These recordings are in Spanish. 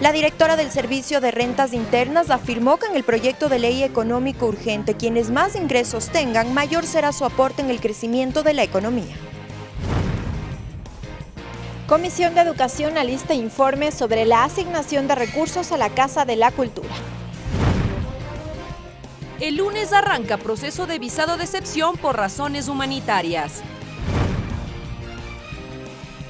La directora del Servicio de Rentas Internas afirmó que en el proyecto de ley económico urgente, quienes más ingresos tengan, mayor será su aporte en el crecimiento de la economía. Comisión de Educación alista informe sobre la asignación de recursos a la Casa de la Cultura. El lunes arranca proceso de visado de excepción por razones humanitarias.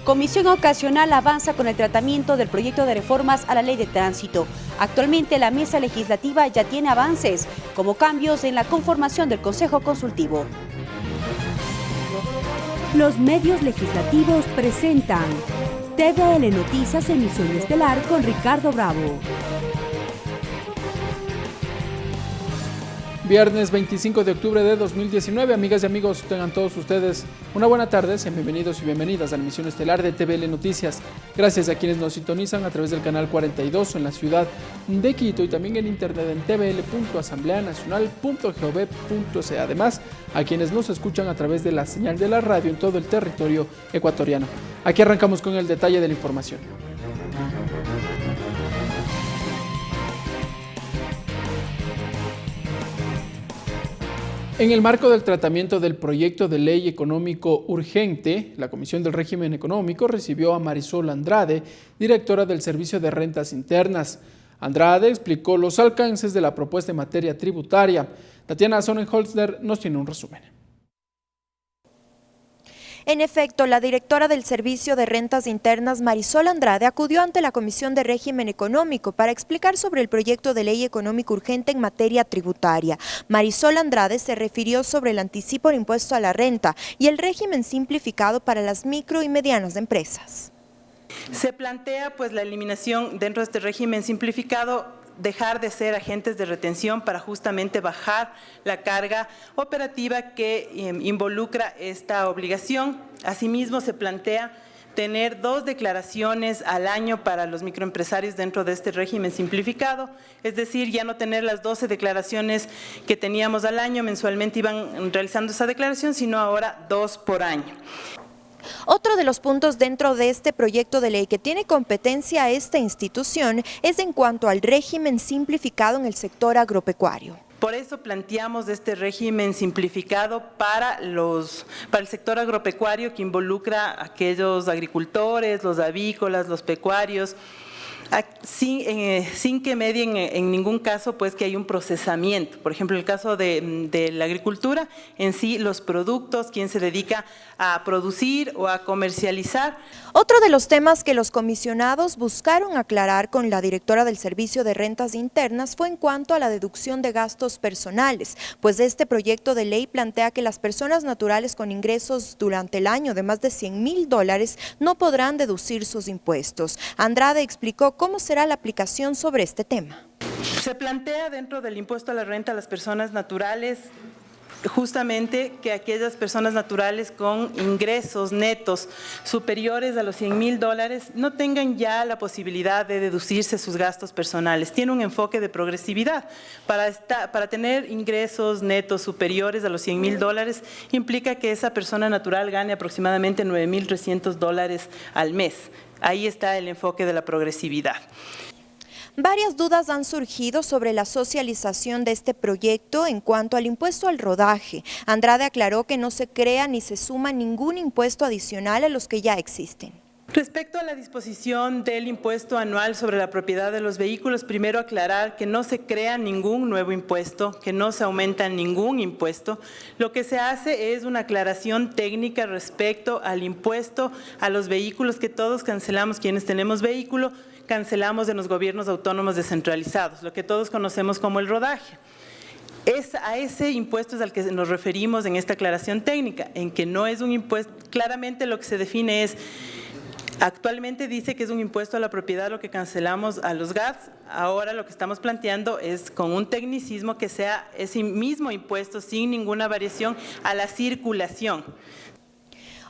Comisión Ocasional avanza con el tratamiento del proyecto de reformas a la Ley de Tránsito. Actualmente la mesa legislativa ya tiene avances, como cambios en la conformación del Consejo Consultivo. Los medios legislativos presentan TVL Noticias, emisión estelar con Ricardo Bravo. Viernes 25 de octubre de 2019, amigas y amigos, tengan todos ustedes una buena tarde, sean bienvenidos y bienvenidas a la emisión estelar de TVL Noticias. Gracias a quienes nos sintonizan a través del canal 42 en la ciudad de Quito y también en internet en tvl.asambleanacional.gov.ce. Además, a quienes nos escuchan a través de la señal de la radio en todo el territorio ecuatoriano. Aquí arrancamos con el detalle de la información. En el marco del tratamiento del proyecto de ley económico urgente, la Comisión del Régimen Económico recibió a Marisol Andrade, directora del Servicio de Rentas Internas. Andrade explicó los alcances de la propuesta en materia tributaria. Tatiana Sonnenholzner nos tiene un resumen. En efecto, la directora del Servicio de Rentas Internas, Marisol Andrade, acudió ante la Comisión de Régimen Económico para explicar sobre el proyecto de ley económico urgente en materia tributaria. Marisol Andrade se refirió sobre el anticipo del impuesto a la renta y el régimen simplificado para las micro y medianas empresas. Se plantea la eliminación dentro de este régimen simplificado, dejar de ser agentes de retención para justamente bajar la carga operativa que involucra esta obligación. Asimismo, se plantea tener 2 declaraciones al año para los microempresarios dentro de este régimen simplificado, es decir, ya no tener las 12 declaraciones que teníamos al año, mensualmente iban realizando esa declaración, sino ahora 2 por año. Otro de los puntos dentro de este proyecto de ley que tiene competencia a esta institución es en cuanto al régimen simplificado en el sector agropecuario. Por eso planteamos este régimen simplificado para el sector agropecuario que involucra a aquellos agricultores, los avícolas, los pecuarios, sin que medien en ningún caso que hay un procesamiento. Por ejemplo, en el caso de la agricultura, en sí los productos, quien se dedica a producir o a comercializar. Otro de los temas que los comisionados buscaron aclarar con la directora del Servicio de Rentas Internas fue en cuanto a la deducción de gastos personales, pues este proyecto de ley plantea que las personas naturales con ingresos durante el año de más de $100,000 no podrán deducir sus impuestos. Andrade explicó cómo será la aplicación sobre este tema. Se plantea dentro del impuesto a la renta a las personas naturales justamente que aquellas personas naturales con ingresos netos superiores a los $100,000 no tengan ya la posibilidad de deducirse sus gastos personales. Tiene un enfoque de progresividad. Para tener ingresos netos superiores a los $100,000 implica que esa persona natural gane aproximadamente $9,300 al mes. Ahí está el enfoque de la progresividad. Varias dudas han surgido sobre la socialización de este proyecto en cuanto al impuesto al rodaje. Andrade aclaró que no se crea ni se suma ningún impuesto adicional a los que ya existen. Respecto a la disposición del impuesto anual sobre la propiedad de los vehículos, primero aclarar que no se crea ningún nuevo impuesto, que no se aumenta ningún impuesto. Lo que se hace es una aclaración técnica respecto al impuesto a los vehículos que todos cancelamos, quienes tenemos vehículo, cancelamos en los gobiernos autónomos descentralizados, lo que todos conocemos como el rodaje. A ese impuesto es al que nos referimos en esta aclaración técnica, en que no es un impuesto. Claramente lo que se define es, actualmente dice que es un impuesto a la propiedad lo que cancelamos a los GATS, ahora lo que estamos planteando es con un tecnicismo que sea ese mismo impuesto sin ninguna variación a la circulación.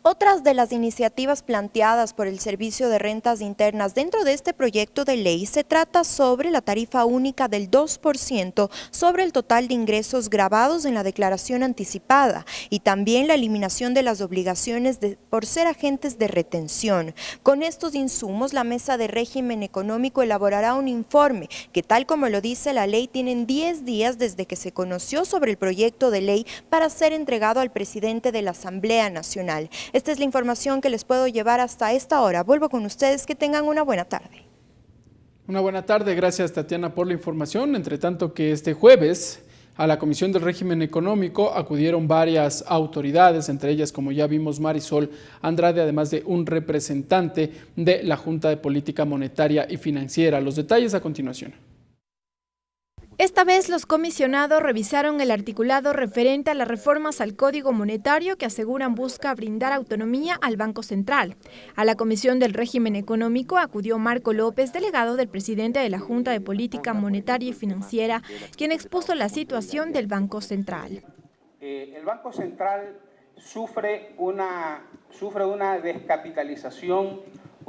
Otras de las iniciativas planteadas por el Servicio de Rentas Internas dentro de este proyecto de ley se trata sobre la tarifa única del 2% sobre el total de ingresos grabados en la declaración anticipada y también la eliminación de las obligaciones por ser agentes de retención. Con estos insumos, la Mesa de Régimen Económico elaborará un informe que, tal como lo dice la ley, tienen 10 días desde que se conoció sobre el proyecto de ley para ser entregado al presidente de la Asamblea Nacional. Esta es la información que les puedo llevar hasta esta hora. Vuelvo con ustedes, que tengan una buena tarde. Una buena tarde, gracias Tatiana por la información. Entre tanto que este jueves a la Comisión del Régimen Económico acudieron varias autoridades, entre ellas, como ya vimos, Marisol Andrade, además de un representante de la Junta de Política Monetaria y Financiera. Los detalles a continuación. Esta vez los comisionados revisaron el articulado referente a las reformas al Código Monetario que aseguran busca brindar autonomía al Banco Central. A la Comisión del Régimen Económico acudió Marco López, delegado del presidente de la Junta de Política Monetaria y Financiera, quien expuso la situación del Banco Central. El Banco Central sufre una descapitalización.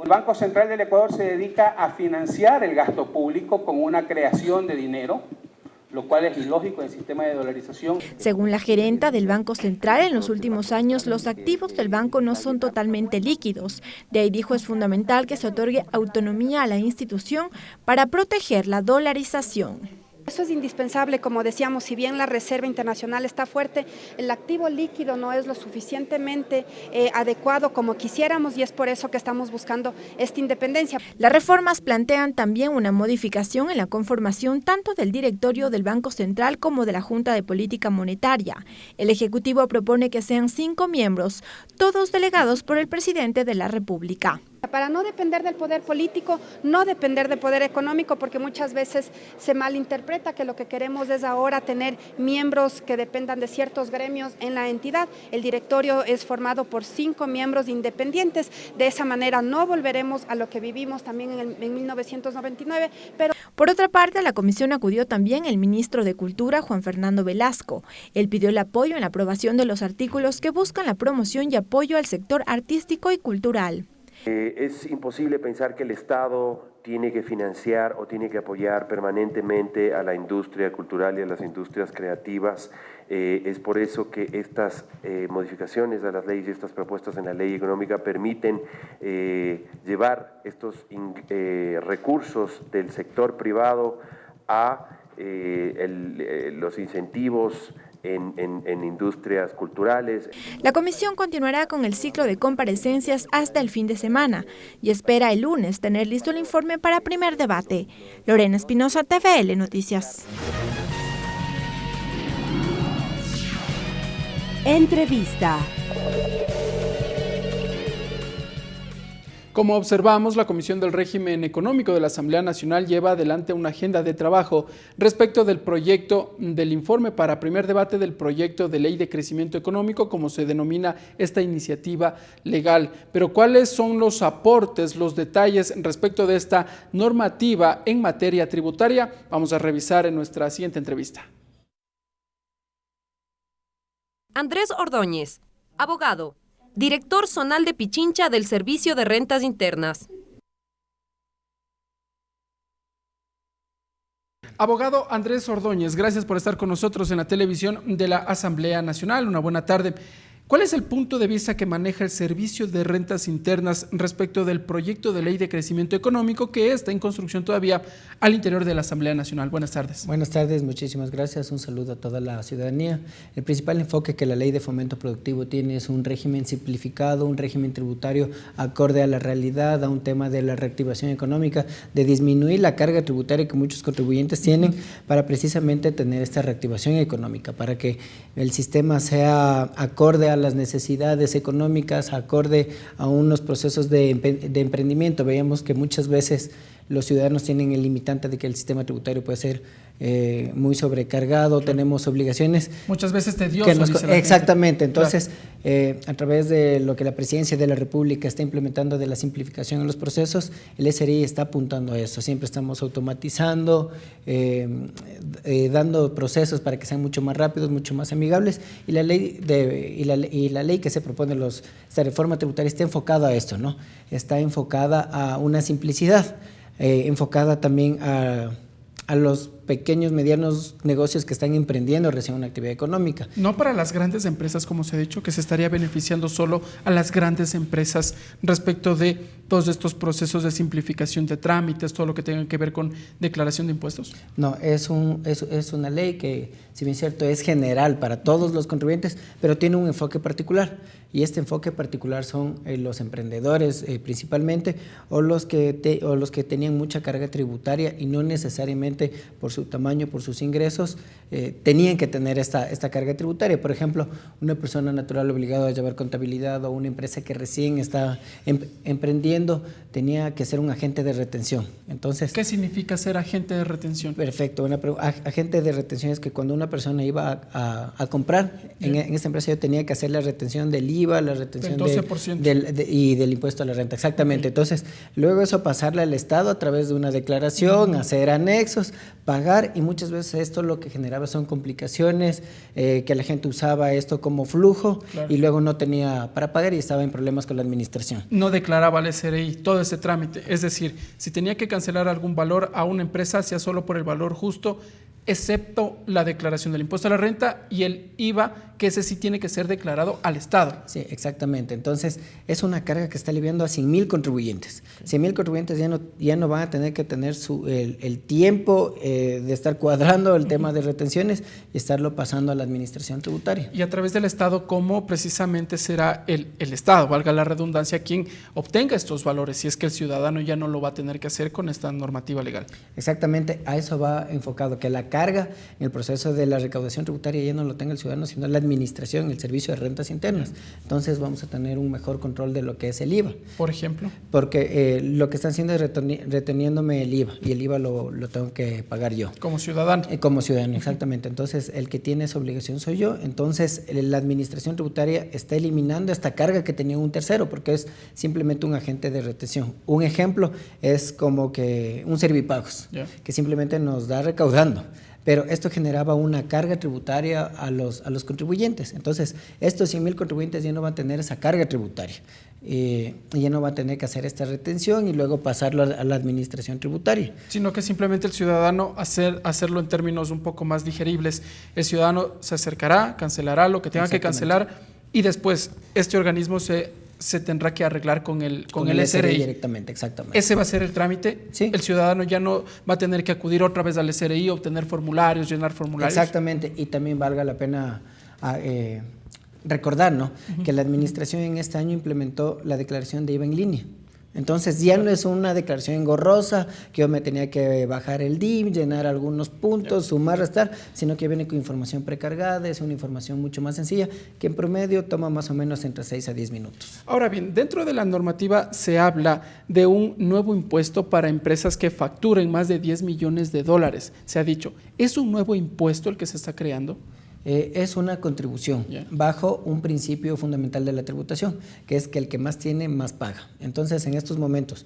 El Banco Central del Ecuador se dedica a financiar el gasto público con una creación de dinero, lo cual es ilógico en el sistema de dolarización. Según la gerenta del Banco Central, en los últimos años los activos del banco no son totalmente líquidos. De ahí dijo es fundamental que se otorgue autonomía a la institución para proteger la dolarización. Eso es indispensable, como decíamos, si bien la reserva internacional está fuerte, el activo líquido no es lo suficientemente adecuado como quisiéramos y es por eso que estamos buscando esta independencia. Las reformas plantean también una modificación en la conformación tanto del directorio del Banco Central como de la Junta de Política Monetaria. El Ejecutivo propone que sean 5 miembros, todos delegados por el presidente de la República. Para no depender del poder político, no depender del poder económico, porque muchas veces se malinterpreta que lo que queremos es ahora tener miembros que dependan de ciertos gremios en la entidad. El directorio es formado por 5 miembros independientes. De esa manera no volveremos a lo que vivimos también en 1999. Pero... Por otra parte, a la comisión acudió también el ministro de Cultura, Juan Fernando Velasco. Él pidió el apoyo en la aprobación de los artículos que buscan la promoción y apoyo al sector artístico y cultural. Es imposible pensar que el Estado tiene que financiar o tiene que apoyar permanentemente a la industria cultural y a las industrias creativas. Es por eso que estas modificaciones a las leyes y estas propuestas en la ley económica permiten llevar estos recursos del sector privado a los incentivos en industrias culturales. La comisión continuará con el ciclo de comparecencias hasta el fin de semana y espera el lunes tener listo el informe para primer debate. Lorena Espinosa, TVL Noticias. Entrevista. Como observamos, la Comisión del Régimen Económico de la Asamblea Nacional lleva adelante una agenda de trabajo respecto del proyecto del informe para primer debate del proyecto de ley de crecimiento económico, como se denomina esta iniciativa legal. Pero ¿cuáles son los aportes, los detalles respecto de esta normativa en materia tributaria? Vamos a revisar en nuestra siguiente entrevista. Andrés Ordóñez, abogado, director zonal de Pichincha del Servicio de Rentas Internas. Abogado Andrés Ordóñez, gracias por estar con nosotros en la televisión de la Asamblea Nacional. Una buena tarde. ¿Cuál es el punto de vista que maneja el Servicio de Rentas Internas respecto del proyecto de ley de crecimiento económico que está en construcción todavía al interior de la Asamblea Nacional? Buenas tardes. Buenas tardes, muchísimas gracias. Un saludo a toda la ciudadanía. El principal enfoque que la Ley de Fomento Productivo tiene es un régimen simplificado, un régimen tributario acorde a la realidad, a un tema de la reactivación económica, de disminuir la carga tributaria que muchos contribuyentes tienen para precisamente tener esta reactivación económica, para que el sistema sea acorde a las necesidades económicas, acorde a unos procesos de emprendimiento. Veíamos que muchas veces los ciudadanos tienen el limitante de que el sistema tributario puede ser muy sobrecargado, tenemos obligaciones. Muchas veces tedioso. Exactamente, entonces a través de lo que la Presidencia de la República está implementando de la simplificación en los procesos, el SRI está apuntando a eso, siempre estamos automatizando, dando procesos para que sean mucho más rápidos, mucho más amigables, y la ley que se propone, esta reforma tributaria está enfocada a esto, ¿no? Está enfocada a una simplicidad, enfocada también a los pequeños, medianos negocios que están emprendiendo recién una actividad económica. No para las grandes empresas, como se ha dicho, que se estaría beneficiando solo a las grandes empresas respecto de todos estos procesos de simplificación de trámites, todo lo que tenga que ver con declaración de impuestos. No, es una ley que, si bien cierto, es general para todos los contribuyentes, pero tiene un enfoque particular. Y este enfoque particular son los emprendedores principalmente, o los que tenían mucha carga tributaria y no necesariamente por su tamaño, por sus ingresos, tenían que tener esta carga tributaria. Por ejemplo, una persona natural obligada a llevar contabilidad o una empresa que recién está emprendiendo tenía que ser un agente de retención. Entonces, ¿qué significa ser agente de retención? Perfecto. Agente de retención es que cuando una persona iba a comprar en esta empresa, yo tenía que hacer la retención del IVA, la retención del 12%. Y del impuesto a la renta. Exactamente. Entonces, luego eso pasarle al Estado a través de una declaración, hacer anexos, pagar, y muchas veces esto lo que generaba son complicaciones, que la gente usaba esto como flujo y luego no tenía para pagar y estaba en problemas con la administración. No declaraba al SRI todo ese trámite, es decir, si tenía que cancelar algún valor a una empresa, hacía solo por el valor justo, excepto la declaración del impuesto a la renta y el IVA, que ese sí tiene que ser declarado al Estado. Sí, exactamente. Entonces, es una carga que está aliviando a 100,000 contribuyentes. 100,000 contribuyentes ya no van a tener que tener el tiempo de estar cuadrando el tema de retenciones y estarlo pasando a la administración tributaria. Y a través del Estado, ¿cómo precisamente será el Estado, valga la redundancia, quien obtenga estos valores, si es que el ciudadano ya no lo va a tener que hacer con esta normativa legal? Exactamente, a eso va enfocado, que la carga en el proceso de la recaudación tributaria ya no lo tenga el ciudadano, sino la administración, el servicio de rentas internas. Entonces vamos a tener un mejor control de lo que es el IVA. Por ejemplo. Porque lo que están haciendo es reteniéndome el IVA, y el IVA lo tengo que pagar yo. Como ciudadano. Como ciudadano, exactamente. Entonces el que tiene esa obligación soy yo. Entonces la administración tributaria está eliminando esta carga que tenía un tercero, porque es simplemente un agente de retención. Un ejemplo es como que un servipagos, que simplemente nos da recaudando. Pero esto generaba una carga tributaria a los contribuyentes. Entonces, estos 100,000 contribuyentes ya no van a tener esa carga tributaria. Ya no va a tener que hacer esta retención y luego pasarlo a la administración tributaria. Sino que simplemente el ciudadano, hacerlo en términos un poco más digeribles, el ciudadano se acercará, cancelará lo que tenga que cancelar y después este organismo se tendrá que arreglar con el SRI directamente, exactamente. Ese va a ser el trámite. Sí. El ciudadano ya no va a tener que acudir otra vez al SRI, obtener formularios, llenar formularios. Exactamente, y también valga la pena recordar, ¿no? Que la administración en este año implementó la declaración de IVA en línea. Entonces ya no es una declaración engorrosa, que yo me tenía que bajar el DIM, llenar algunos puntos, sumar, restar, sino que viene con información precargada, es una información mucho más sencilla, que en promedio toma más o menos entre 6 a 10 minutos. Ahora bien, dentro de la normativa se habla de un nuevo impuesto para empresas que facturen más de 10 millones de dólares. Se ha dicho, ¿es un nuevo impuesto el que se está creando? Es una contribución bajo un principio fundamental de la tributación, que es que el que más tiene, más paga. Entonces, en estos momentos,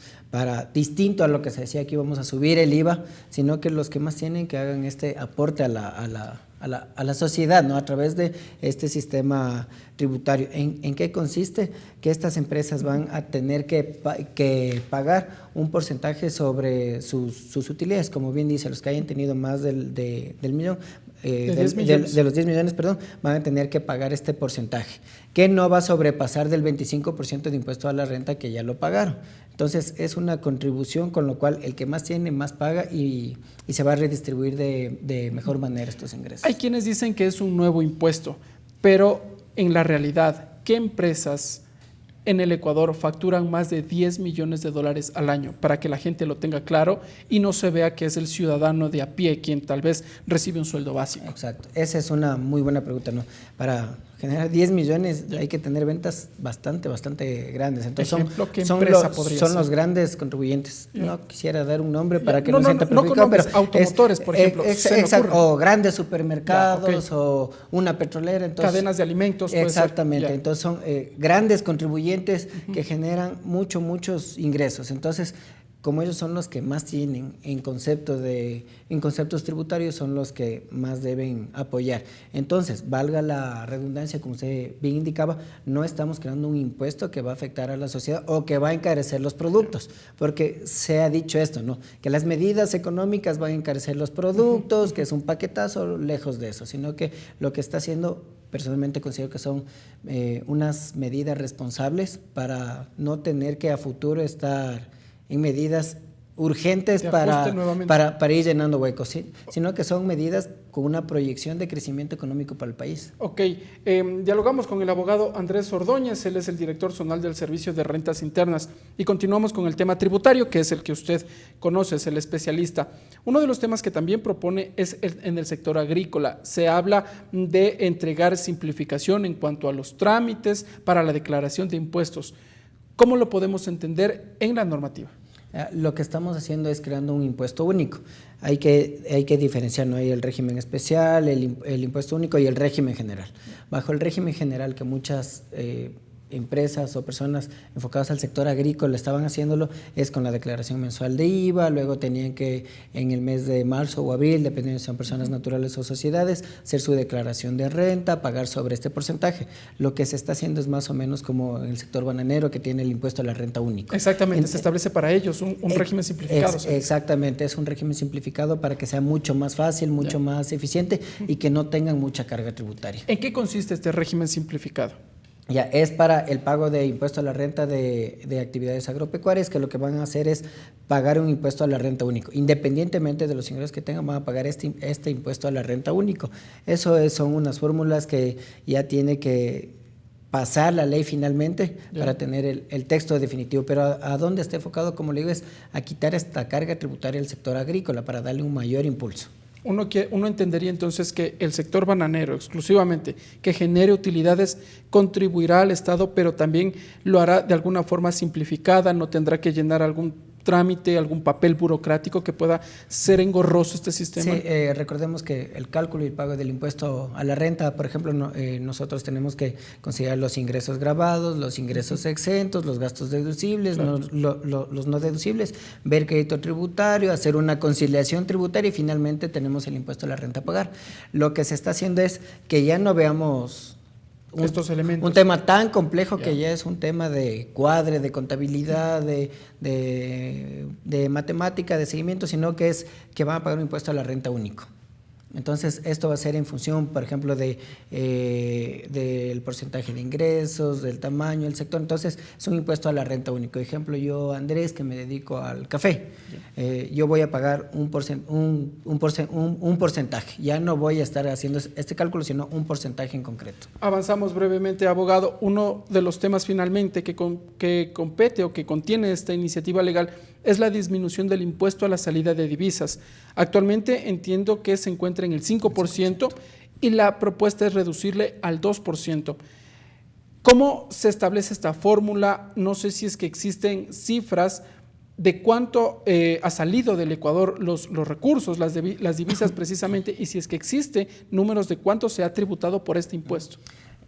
distinto a lo que se decía que íbamos a subir el IVA, sino que los que más tienen que hagan este aporte a la sociedad, ¿no? A través de este sistema tributario. ¿En qué consiste? Que estas empresas van a tener que pagar un porcentaje sobre sus utilidades, como bien dice, los que hayan tenido más del millón, de los 10 millones, perdón, van a tener que pagar este porcentaje, que no va a sobrepasar del 25% de impuesto a la renta que ya lo pagaron. Entonces, es una contribución con lo cual el que más tiene, más paga y se va a redistribuir de mejor manera estos ingresos. Hay quienes dicen que es un nuevo impuesto, pero en la realidad, ¿qué empresas en el Ecuador facturan más de 10 millones de dólares al año? Para que la gente lo tenga claro y no se vea que es el ciudadano de a pie quien tal vez recibe un sueldo básico. Exacto, esa es una muy buena pregunta, ¿no? Para generar 10 millones hay que tener ventas bastante grandes. Entonces son los grandes contribuyentes. No quisiera dar un nombre para que no se sienta perjudicado, pero automotores, por ejemplo, o grandes supermercados o una petrolera. Entonces, cadenas de alimentos. Exactamente. Entonces son grandes contribuyentes que generan muchos ingresos. Entonces, como ellos son los que más tienen en conceptos tributarios, son los que más deben apoyar. Entonces, valga la redundancia, como usted bien indicaba, no estamos creando un impuesto que va a afectar a la sociedad o que va a encarecer los productos, porque se ha dicho esto, ¿no? Que las medidas económicas van a encarecer los productos, que es un paquetazo, lejos de eso, sino que lo que está haciendo, personalmente considero que son unas medidas responsables para no tener que a futuro estar en medidas urgentes para ir llenando huecos, ¿sí? Sino que son medidas con una proyección de crecimiento económico para el país. Ok, dialogamos con el abogado Andrés Ordóñez, él es el director zonal del Servicio de Rentas Internas, y continuamos con el tema tributario, que es el que usted conoce, es el especialista. Uno de los temas que también propone es en el sector agrícola. Se habla de entregar simplificación en cuanto a los trámites para la declaración de impuestos. ¿Cómo lo podemos entender en la normativa? Lo que estamos haciendo es creando un impuesto único. Hay que diferenciar, ¿no? Hay el régimen especial, el impuesto único y el régimen general. Bajo el régimen general, que muchas empresas o personas enfocadas al sector agrícola estaban haciéndolo, es con la declaración mensual de IVA, luego tenían que en el mes de marzo o abril, dependiendo si son personas naturales o sociedades, hacer su declaración de renta, pagar sobre este porcentaje. Lo que se está haciendo es más o menos como en el sector bananero, que tiene el impuesto a la renta único. Exactamente, se establece para ellos un régimen simplificado. Exactamente, es un régimen simplificado para que sea mucho más fácil, mucho más eficiente y que no tengan mucha carga tributaria. ¿En qué consiste este régimen simplificado? Ya, es para el pago de impuesto a la renta de actividades agropecuarias, que lo que van a hacer es pagar un impuesto a la renta único. Independientemente de los ingresos que tengan, van a pagar este impuesto a la renta único. Eso son unas fórmulas que ya tiene que pasar la ley finalmente para tener el texto definitivo. Pero ¿a dónde está enfocado? Como le digo, es a quitar esta carga tributaria al sector agrícola para darle un mayor impulso. Uno entendería entonces que el sector bananero exclusivamente, que genere utilidades, contribuirá al Estado, pero también lo hará de alguna forma simplificada, no tendrá que llenar algún trámite, algún papel burocrático que pueda ser engorroso este sistema. Sí, recordemos que el cálculo y el pago del impuesto a la renta, por ejemplo, nosotros tenemos que considerar los ingresos grabados, los ingresos exentos, los gastos deducibles, los no deducibles, ver crédito tributario, hacer una conciliación tributaria y finalmente tenemos el impuesto a la renta a pagar. Lo que se está haciendo es que ya no veamos estos elementos. Un tema tan complejo que ya es un tema de cuadre, de contabilidad, de matemática, de seguimiento, sino que es que van a pagar un impuesto a la renta único. Entonces, esto va a ser en función, por ejemplo, del porcentaje de ingresos, del tamaño del sector. Entonces, es un impuesto a la renta único. Ejemplo, yo, Andrés, que me dedico al café, yo voy a pagar un porcentaje. Ya no voy a estar haciendo este cálculo, sino un porcentaje en concreto. Avanzamos brevemente, abogado. Uno de los temas finalmente que compete o que contiene esta iniciativa legal es la disminución del impuesto a la salida de divisas. Actualmente entiendo que se encuentra en el 5% y la propuesta es reducirle al 2%. ¿Cómo se establece esta fórmula? No sé si es que existen cifras de cuánto ha salido del Ecuador los recursos, las divisas precisamente, y si es que existe números de cuánto se ha tributado por este impuesto.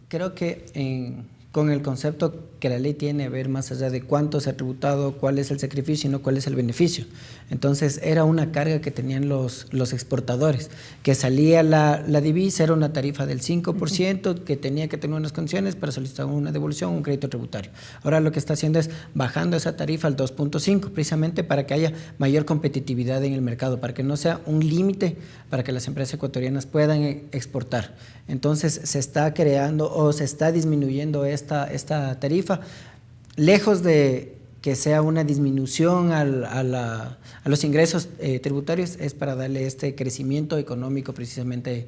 Creo que con el concepto que la ley tiene, ver más allá de cuánto se ha tributado, cuál es el sacrificio, sino cuál es el beneficio. Entonces era una carga que tenían los exportadores, que salía la divisa, era una tarifa del 5%, que tenía que tener unas condiciones para solicitar una devolución, un crédito tributario. Ahora lo que está haciendo es bajando esa tarifa al 2.5, precisamente para que haya mayor competitividad en el mercado, para que no sea un límite para que las empresas ecuatorianas puedan exportar. Entonces se está creando o se está disminuyendo esta tarifa, lejos de que sea una disminución a los ingresos tributarios, es para darle este crecimiento económico precisamente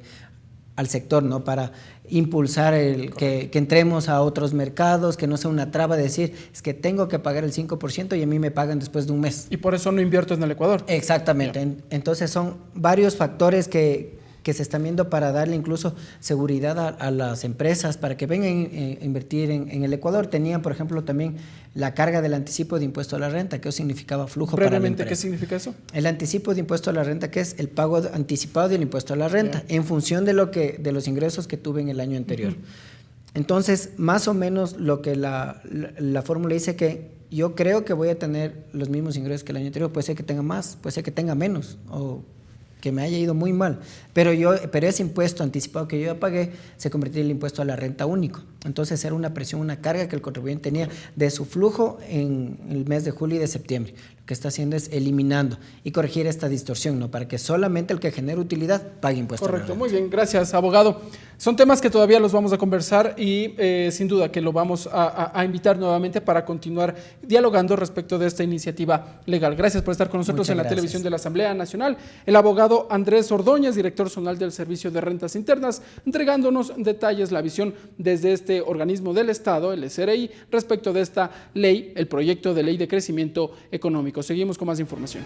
al sector, ¿no? Para impulsar que entremos a otros mercados, que no sea una traba de decir, es que tengo que pagar el 5% y a mí me pagan después de un mes. Y por eso no invierto en el Ecuador. Exactamente. Entonces son varios factores que que se están viendo para darle incluso seguridad a las empresas para que vengan a invertir en el Ecuador. Tenían, por ejemplo, también la carga del anticipo de impuesto a la renta, que eso significaba flujo para la empresa. ¿Qué significa eso? El anticipo de impuesto a la renta, que es el pago anticipado del impuesto a la renta, en función de los ingresos que tuve en el año anterior. Entonces, más o menos lo que la fórmula dice que yo creo que voy a tener los mismos ingresos que el año anterior, puede ser que tenga más, puede ser que tenga menos, o que me haya ido muy mal, pero ese impuesto anticipado que yo ya pagué se convirtió en el impuesto a la renta único. Entonces era una presión, una carga que el contribuyente tenía de su flujo en el mes de julio y de septiembre. Lo que está haciendo es eliminando y corregir esta distorsión, ¿no? Para que solamente el que genere utilidad pague impuesto a la renta. Correcto, muy bien, gracias, abogado. Son temas que todavía los vamos a conversar y sin duda que lo vamos a invitar nuevamente para continuar dialogando respecto de esta iniciativa legal. Gracias por estar con nosotros en la televisión de la Asamblea Nacional. El abogado Andrés Ordóñez, director zonal del Servicio de Rentas Internas, entregándonos detalles, la visión desde este organismo del Estado, el SRI, respecto de esta ley, el proyecto de ley de crecimiento económico. Seguimos con más información.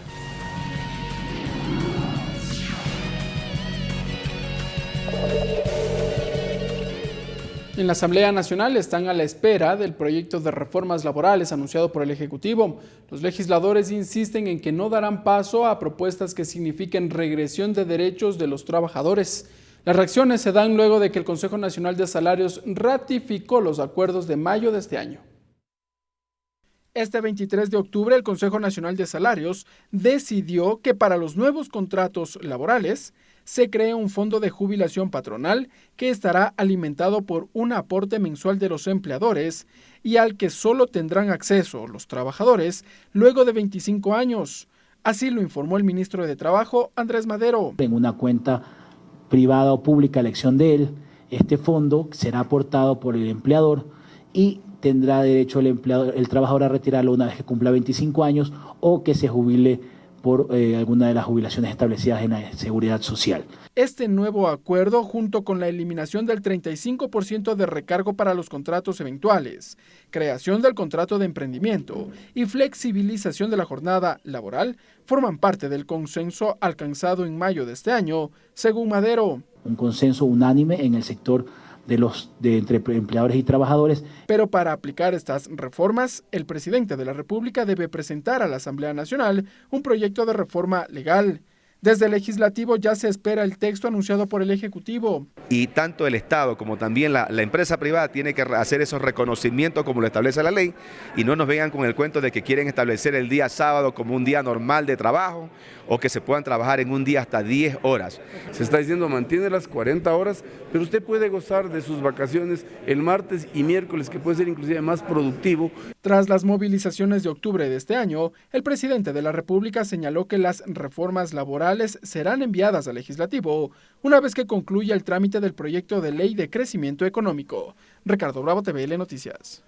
En la Asamblea Nacional están a la espera del proyecto de reformas laborales anunciado por el Ejecutivo. Los legisladores insisten en que no darán paso a propuestas que signifiquen regresión de derechos de los trabajadores. Las reacciones se dan luego de que el Consejo Nacional de Salarios ratificó los acuerdos de mayo de este año. Este 23 de octubre, el Consejo Nacional de Salarios decidió que para los nuevos contratos laborales se cree un fondo de jubilación patronal que estará alimentado por un aporte mensual de los empleadores y al que solo tendrán acceso los trabajadores luego de 25 años. Así lo informó el ministro de Trabajo, Andrés Madero. En una cuenta privada o pública, elección de él, este fondo será aportado por el empleador y tendrá derecho el trabajador a retirarlo una vez que cumpla 25 años o que se jubile por alguna de las jubilaciones establecidas en la Seguridad Social. Este nuevo acuerdo, junto con la eliminación del 35% de recargo para los contratos eventuales, creación del contrato de emprendimiento y flexibilización de la jornada laboral, forman parte del consenso alcanzado en mayo de este año, según Madero. Un consenso unánime en el sector entre empleadores y trabajadores. Pero para aplicar estas reformas, el presidente de la República debe presentar a la Asamblea Nacional un proyecto de reforma legal. Desde el Legislativo ya se espera el texto anunciado por el Ejecutivo. Y tanto el Estado como también la empresa privada tiene que hacer esos reconocimientos como lo establece la ley y no nos vengan con el cuento de que quieren establecer el día sábado como un día normal de trabajo o que se puedan trabajar en un día hasta 10 horas. Se está diciendo mantiene las 40 horas, pero usted puede gozar de sus vacaciones el martes y miércoles, que puede ser inclusive más productivo. Tras las movilizaciones de octubre de este año, el presidente de la República señaló que las reformas laborales serán enviadas al Legislativo una vez que concluya el trámite del proyecto de ley de crecimiento económico. Ricardo Bravo, TVL Noticias.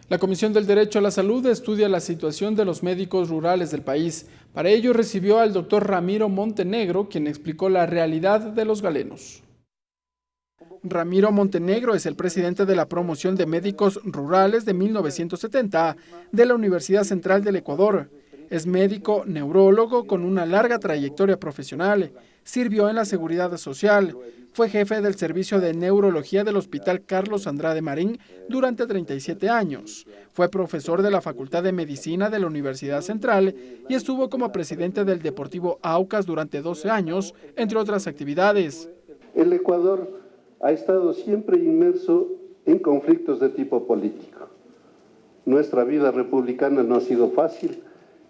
La Comisión del Derecho a la Salud estudia la situación de los médicos rurales del país. Para ello recibió al doctor Ramiro Montenegro, quien explicó la realidad de los galenos. Ramiro Montenegro es el presidente de la Promoción de Médicos Rurales de 1970 de la Universidad Central del Ecuador. Es médico neurólogo con una larga trayectoria profesional. Sirvió en la Seguridad Social. Fue jefe del servicio de neurología del Hospital Carlos Andrade Marín durante 37 años. Fue profesor de la Facultad de Medicina de la Universidad Central y estuvo como presidente del Deportivo Aucas durante 12 años, entre otras actividades. El Ecuador ha estado siempre inmerso en conflictos de tipo político. Nuestra vida republicana no ha sido fácil.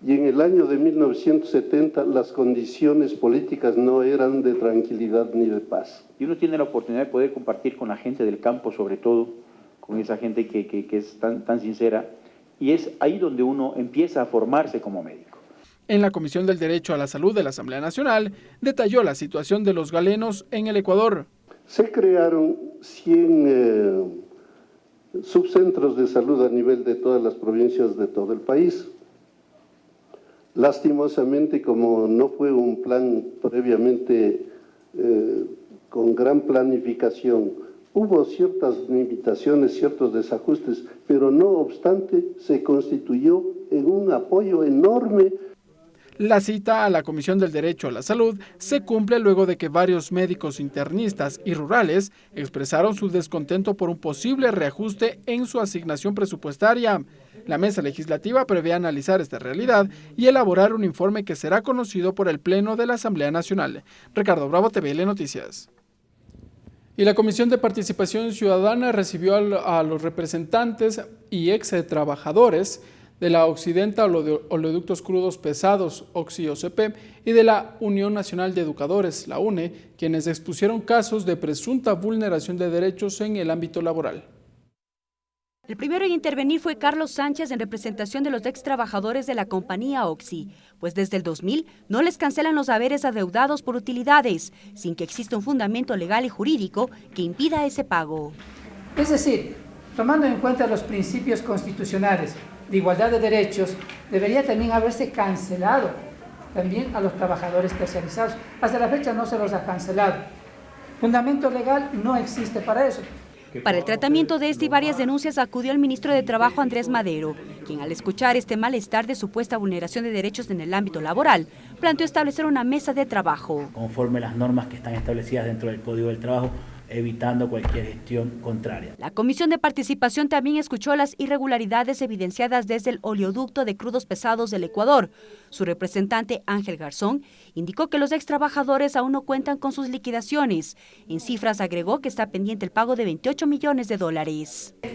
Y en el año de 1970 las condiciones políticas no eran de tranquilidad ni de paz. Y uno tiene la oportunidad de poder compartir con la gente del campo, sobre todo, con esa gente que es tan sincera, y es ahí donde uno empieza a formarse como médico. En la Comisión del Derecho a la Salud de la Asamblea Nacional detalló la situación de los galenos en el Ecuador. Se crearon 100 subcentros de salud a nivel de todas las provincias de todo el país. Lastimosamente, como no fue un plan previamente con gran planificación, hubo ciertas limitaciones, ciertos desajustes, pero no obstante se constituyó en un apoyo enorme. La cita a la Comisión del Derecho a la Salud se cumple luego de que varios médicos internistas y rurales expresaron su descontento por un posible reajuste en su asignación presupuestaria. La mesa legislativa prevé analizar esta realidad y elaborar un informe que será conocido por el Pleno de la Asamblea Nacional. Ricardo Bravo, TVL Noticias. Y la Comisión de Participación Ciudadana recibió a los representantes y ex trabajadores de la Occidental Oleoductos Crudos Pesados, OXI-OCP, y de la Unión Nacional de Educadores, la UNE, quienes expusieron casos de presunta vulneración de derechos en el ámbito laboral. El primero en intervenir fue Carlos Sánchez en representación de los ex trabajadores de la compañía Oxy, pues desde el 2000 no les cancelan los haberes adeudados por utilidades, sin que exista un fundamento legal y jurídico que impida ese pago. Es decir, tomando en cuenta los principios constitucionales de igualdad de derechos, debería también haberse cancelado también a los trabajadores terciarizados. Hasta la fecha no se los ha cancelado. Fundamento legal no existe para eso. Para el tratamiento de este y varias denuncias acudió el ministro de Trabajo Andrés Madero, quien al escuchar este malestar de supuesta vulneración de derechos en el ámbito laboral, planteó establecer una mesa de trabajo. Conforme las normas que están establecidas dentro del Código del Trabajo, evitando cualquier gestión contraria. La Comisión de Participación también escuchó las irregularidades evidenciadas desde el oleoducto de crudos pesados del Ecuador. Su representante, Ángel Garzón, indicó que los ex trabajadores aún no cuentan con sus liquidaciones. En cifras agregó que está pendiente el pago de $28 millones.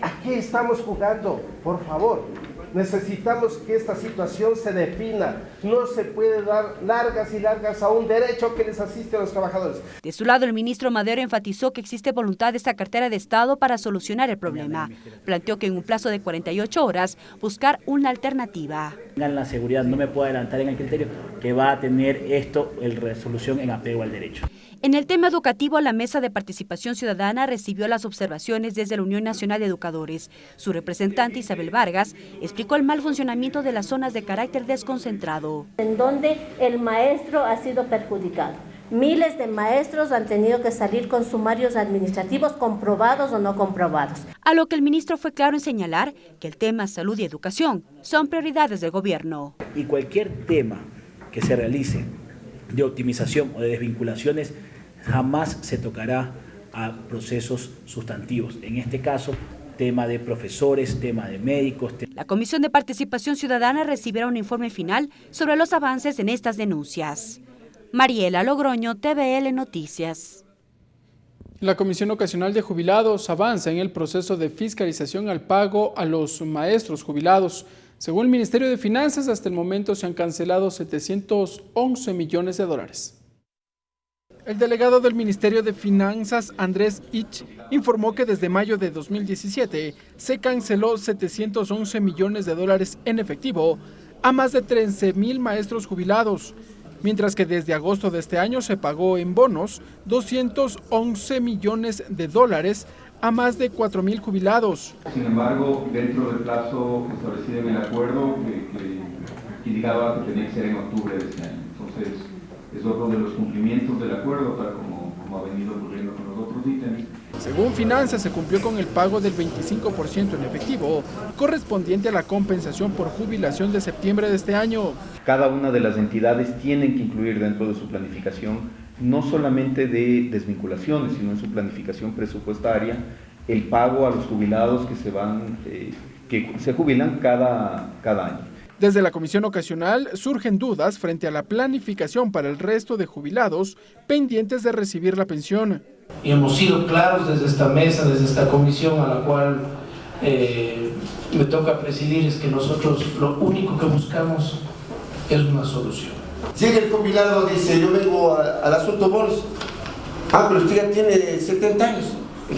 ¿A qué estamos jugando? Por favor. Necesitamos que esta situación se defina. No se puede dar largas y largas a un derecho que les asiste a los trabajadores. De su lado, el ministro Madero enfatizó que existe voluntad de esta cartera de Estado para solucionar el problema. Planteó que en un plazo de 48 horas buscar una alternativa. Tengan la seguridad, no me puedo adelantar en el criterio, que va a tener esto el resolución en apego al derecho. En el tema educativo, la Mesa de Participación Ciudadana recibió las observaciones desde la Unión Nacional de Educadores. Su representante, Isabel Vargas, explicó el mal funcionamiento de las zonas de carácter desconcentrado. En donde el maestro ha sido perjudicado. Miles de maestros han tenido que salir con sumarios administrativos comprobados o no comprobados. A lo que el ministro fue claro en señalar que el tema salud y educación son prioridades del gobierno. Y cualquier tema que se realice de optimización o de desvinculaciones jamás se tocará a procesos sustantivos. En este caso, tema de profesores, tema de médicos. La Comisión de Participación Ciudadana recibirá un informe final sobre los avances en estas denuncias. Mariela Logroño, TVL Noticias. La Comisión Ocasional de Jubilados avanza en el proceso de fiscalización al pago a los maestros jubilados. Según el Ministerio de Finanzas, hasta el momento se han cancelado $711 millones. El delegado del Ministerio de Finanzas, Andrés Ich, informó que desde mayo de 2017 se canceló $711 millones en efectivo a más de 13,000 maestros jubilados, mientras que desde agosto de este año se pagó en bonos $211 millones a más de 4,000 jubilados. Sin embargo, dentro del plazo establecido en el acuerdo, que indicaba que tenía que ser en octubre de este año. Entonces, es otro de los cumplimientos del acuerdo, tal como ha venido ocurriendo con los otros ítems. Según Finanzas, se cumplió con el pago del 25% en efectivo, correspondiente a la compensación por jubilación de septiembre de este año. Cada una de las entidades tienen que incluir dentro de su planificación, no solamente de desvinculaciones, sino en su planificación presupuestaria, el pago a los jubilados que se jubilan cada año. Desde la Comisión Ocasional surgen dudas frente a la planificación para el resto de jubilados pendientes de recibir la pensión. Y hemos sido claros desde esta mesa, desde esta comisión a la cual me toca presidir, es que nosotros lo único que buscamos es una solución. Si el jubilado dice, yo vengo al asunto bonos, pero usted ya tiene 70 años,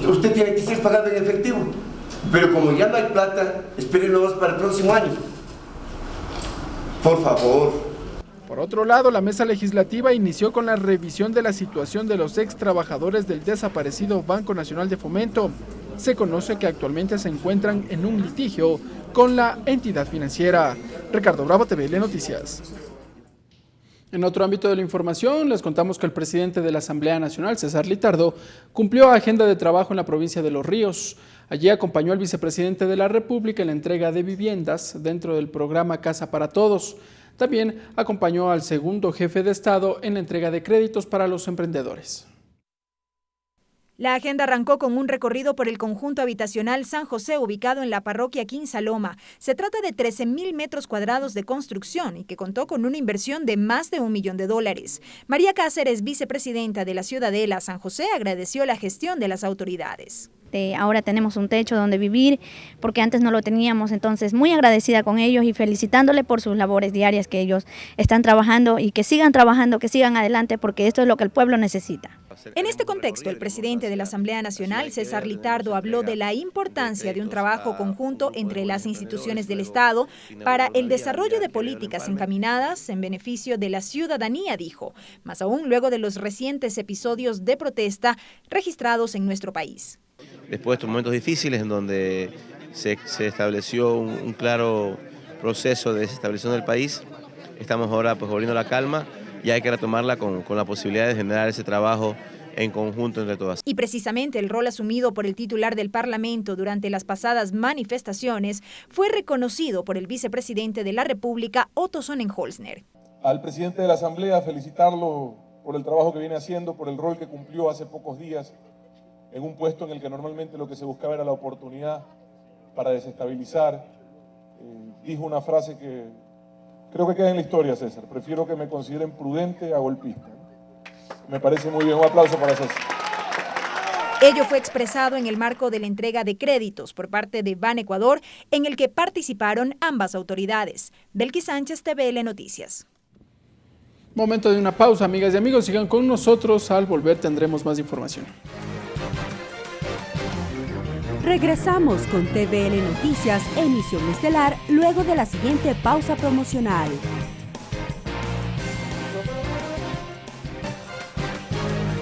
usted tiene que ser pagado en efectivo, pero como ya no hay plata, espérenos para el próximo año. Por favor. Por otro lado, la mesa legislativa inició con la revisión de la situación de los ex trabajadores del desaparecido Banco Nacional de Fomento. Se conoce que actualmente se encuentran en un litigio con la entidad financiera. Ricardo Bravo, TVL Noticias. En otro ámbito de la información, les contamos que el presidente de la Asamblea Nacional, César Litardo, cumplió agenda de trabajo en la provincia de Los Ríos. Allí acompañó al vicepresidente de la República en la entrega de viviendas dentro del programa Casa para Todos. También acompañó al segundo jefe de Estado en la entrega de créditos para los emprendedores. La agenda arrancó con un recorrido por el conjunto habitacional San José, ubicado en la parroquia Quinsaloma. Se trata de 13.000 metros cuadrados de construcción y que contó con una inversión de más de $1 millón. María Cáceres, vicepresidenta de la Ciudadela San José, agradeció la gestión de las autoridades. Ahora tenemos un techo donde vivir, porque antes no lo teníamos, entonces muy agradecida con ellos y felicitándole por sus labores diarias que ellos están trabajando y que sigan trabajando, que sigan adelante, porque esto es lo que el pueblo necesita. En este contexto, el presidente de la Asamblea Nacional, César Litardo, habló de la importancia de un trabajo conjunto entre las instituciones del Estado para el desarrollo de políticas encaminadas en beneficio de la ciudadanía, dijo, más aún luego de los recientes episodios de protesta registrados en nuestro país. Después de estos momentos difíciles en donde se estableció un claro proceso de desestabilización del país, estamos ahora pues volviendo a la calma y hay que retomarla con la posibilidad de generar ese trabajo en conjunto entre todas. Y precisamente el rol asumido por el titular del Parlamento durante las pasadas manifestaciones fue reconocido por el vicepresidente de la República, Otto Sonnenholzner. Al presidente de la Asamblea felicitarlo por el trabajo que viene haciendo, por el rol que cumplió hace pocos días en un puesto en el que normalmente lo que se buscaba era la oportunidad para desestabilizar. Dijo una frase que creo que queda en la historia, César: prefiero que me consideren prudente a golpista. Me parece muy bien, un aplauso para César. Ello fue expresado en el marco de la entrega de créditos por parte de Ban Ecuador, en el que participaron ambas autoridades. Belkis Sánchez, TVL Noticias. Momento de una pausa, amigas y amigos, sigan con nosotros, al volver tendremos más información. Regresamos con TVL Noticias, emisión estelar, luego de la siguiente pausa promocional.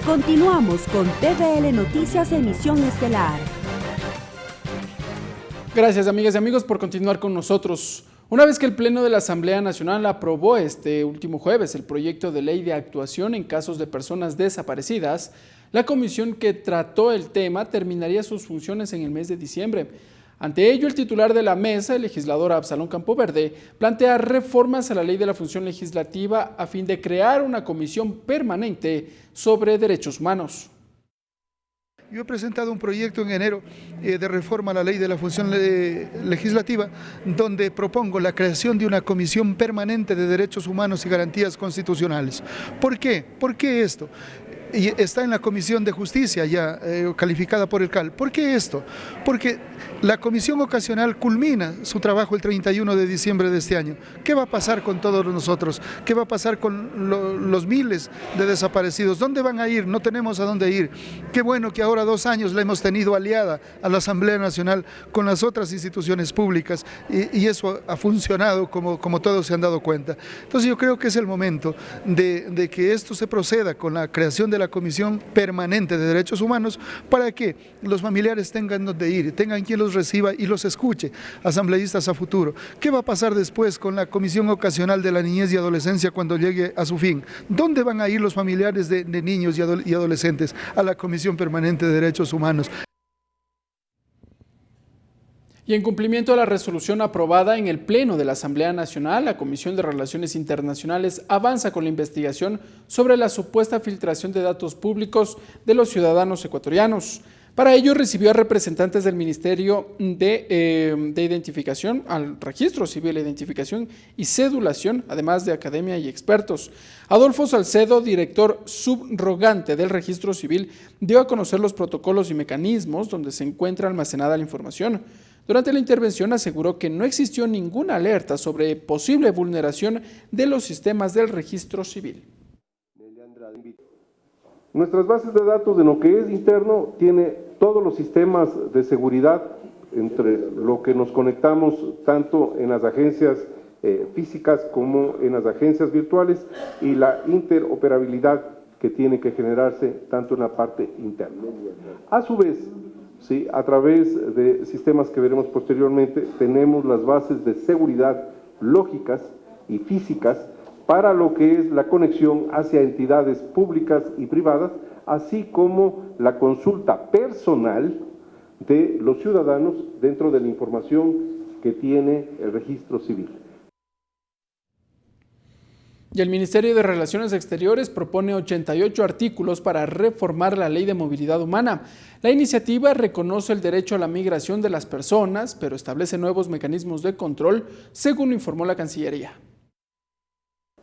Continuamos con TVL Noticias, emisión estelar. Gracias, amigas y amigos, por continuar con nosotros. Una vez que el Pleno de la Asamblea Nacional aprobó este último jueves el proyecto de ley de actuación en casos de personas desaparecidas, la comisión que trató el tema terminaría sus funciones en el mes de diciembre. Ante ello, el titular de la mesa, el legislador Absalón Campoverde, plantea reformas a la ley de la función legislativa a fin de crear una comisión permanente sobre derechos humanos. Yo he presentado un proyecto en enero de reforma a la ley de la función legislativa, donde propongo la creación de una comisión permanente de derechos humanos y garantías constitucionales. ¿Por qué? ¿Por qué esto? Y está en la Comisión de Justicia ya calificada por el CAL. ¿Por qué esto? Porque la comisión ocasional culmina su trabajo el 31 de diciembre de este año. ¿Qué va a pasar con todos nosotros? ¿Qué va a pasar con los miles de desaparecidos? ¿Dónde van a ir? No tenemos a dónde ir. Qué bueno que ahora 2 años la hemos tenido aliada a la Asamblea Nacional con las otras instituciones públicas y eso ha funcionado como todos se han dado cuenta. Entonces yo creo que es el momento de que esto se proceda con la creación de la Comisión Permanente de Derechos Humanos para que los familiares tengan donde ir, tengan quien los reciba y los escuche, asambleístas a futuro. ¿Qué va a pasar después con la Comisión Ocasional de la Niñez y Adolescencia cuando llegue a su fin? ¿Dónde van a ir los familiares de niños y adolescentes a la Comisión Permanente de Derechos Humanos? Y en cumplimiento a la resolución aprobada en el Pleno de la Asamblea Nacional, la Comisión de Relaciones Internacionales avanza con la investigación sobre la supuesta filtración de datos públicos de los ciudadanos ecuatorianos. Para ello recibió a representantes del Ministerio de Identificación, al Registro Civil de Identificación y Cedulación, además de academia y expertos. Adolfo Salcedo, director subrogante del Registro Civil, dio a conocer los protocolos y mecanismos donde se encuentra almacenada la información. Durante la intervención aseguró que no existió ninguna alerta sobre posible vulneración de los sistemas del registro civil. Nuestras bases de datos en lo que es interno tiene todos los sistemas de seguridad entre lo que nos conectamos tanto en las agencias físicas como en las agencias virtuales y la interoperabilidad que tiene que generarse tanto en la parte interna. A su vez, sí, a través de sistemas que veremos posteriormente, tenemos las bases de seguridad lógicas y físicas para lo que es la conexión hacia entidades públicas y privadas, así como la consulta personal de los ciudadanos dentro de la información que tiene el registro civil. Y el Ministerio de Relaciones Exteriores propone 88 artículos para reformar la Ley de Movilidad Humana. La iniciativa reconoce el derecho a la migración de las personas, pero establece nuevos mecanismos de control, según informó la Cancillería.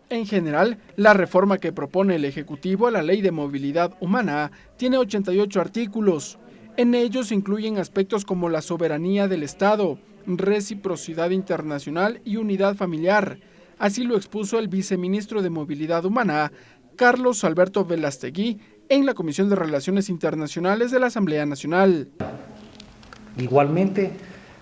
En general, la reforma que propone el Ejecutivo a la Ley de Movilidad Humana tiene 88 artículos. En ellos se incluyen aspectos como la soberanía del Estado, reciprocidad internacional y unidad familiar. Así lo expuso el viceministro de Movilidad Humana, Carlos Alberto Velastegui, en la Comisión de Relaciones Internacionales de la Asamblea Nacional. Igualmente,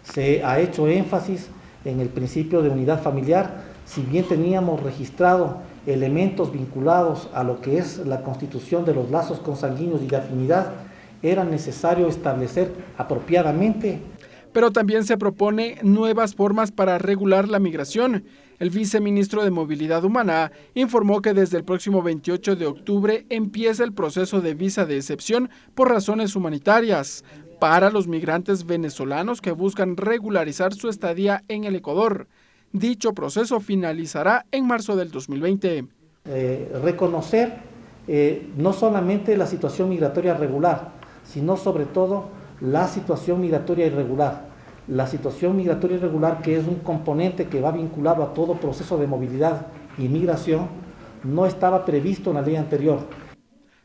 se ha hecho énfasis en el principio de unidad familiar, si bien teníamos registrado elementos vinculados a lo que es la constitución de los lazos consanguíneos y de afinidad, era necesario establecer apropiadamente. Pero también se propone nuevas formas para regular la migración. El viceministro de Movilidad Humana informó que desde el próximo 28 de octubre empieza el proceso de visa de excepción por razones humanitarias para los migrantes venezolanos que buscan regularizar su estadía en el Ecuador. Dicho proceso finalizará en marzo del 2020. Reconocer no solamente la situación migratoria regular, sino sobre todo la situación migratoria irregular. La situación migratoria irregular, que es un componente que va vinculado a todo proceso de movilidad y migración, no estaba previsto en la ley anterior.